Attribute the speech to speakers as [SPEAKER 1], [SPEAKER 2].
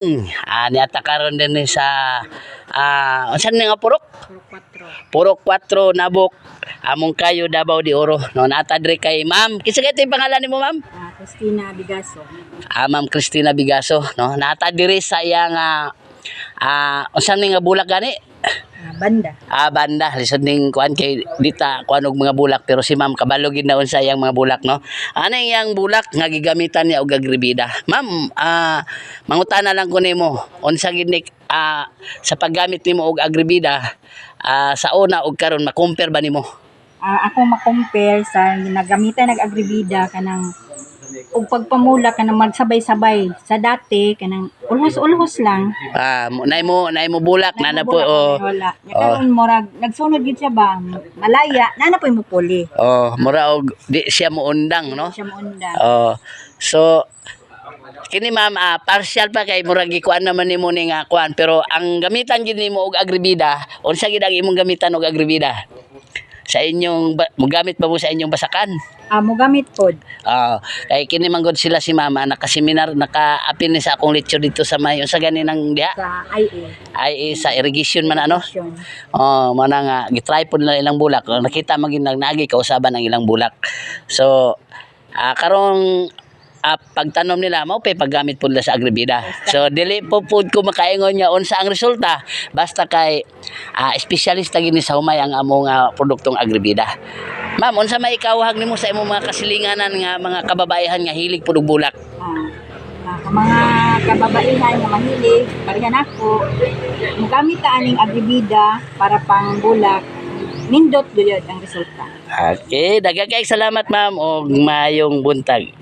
[SPEAKER 1] Niata karon din ni sa unsan nga purok?
[SPEAKER 2] Puro 4.
[SPEAKER 1] Purok 4 Nabok. Among kayo Davao de Oro. No nata diri kay Ma'am. Kinsa kay pangalan nimo Ma'am?
[SPEAKER 2] Christina Bigaso.
[SPEAKER 1] Ma'am Cristina Bigaso, no. Nata diri sa iyang unsan nga bulak gani?
[SPEAKER 2] Banda.
[SPEAKER 1] Banda lisod ning kuan kay dita kuan og mga bulak pero si Ma'am kabalo gid na unsa iyang mga bulak no. Ano iyang bulak nga gigamitan niya og agribida. Ma'am, mangutana lang ko nimo unsa gid ni sa paggamit nimo og agribida sa una og karon ma-compare ba nimo?
[SPEAKER 2] Ako ma-compare sa ginagamitan agribida kanang ug pagpamula kanang magsabay-sabay sa dati kanang ulhos-ulhos lang.
[SPEAKER 1] Nay mo bulak na po
[SPEAKER 2] wala. Karon murag nagsunod gid siya ba malaya na po mo puli.
[SPEAKER 1] Mura og di siya mo undang no.
[SPEAKER 2] Siya mo undang.
[SPEAKER 1] So kini Ma'am partial pa kay murag gikuan naman nimo ning kuan pero ang gamitan gid nimo og agribida unsa gid ang imong gamitan og agribida? Sa inyong mogamit ba mo sa inyong basakan?
[SPEAKER 2] Mogamit pod.
[SPEAKER 1] Kay kini manggod sila si Mama naka-seminar naka-apil ni sa akong lecture dito sa may unsa gani nang diha?
[SPEAKER 2] Sa IA.
[SPEAKER 1] Sa irrigation man ano?
[SPEAKER 2] Irrigation.
[SPEAKER 1] Mana nga gitry pod nila ilang bulak. Nakita magin nagnaagi kausaban ang ilang bulak. So karong pagtanom nila mao pay paggamit pud sa agribida. So dili po pud ko makaingon nya unsa ang resulta basta kay espesyalista gini sa humay ang among produktong agribida. Ma'am, unsa may ikawahag nimo sa imong mga kasilinganan nga mga kababaihan nga hilig pud og bulak?
[SPEAKER 2] Mga kababaihan nga mahilig parehan ako mogamit ta aning agribida para pang bulak. Nindot gyud ang resulta.
[SPEAKER 1] Okay, daghang kay salamat ma'am og mayong buntag.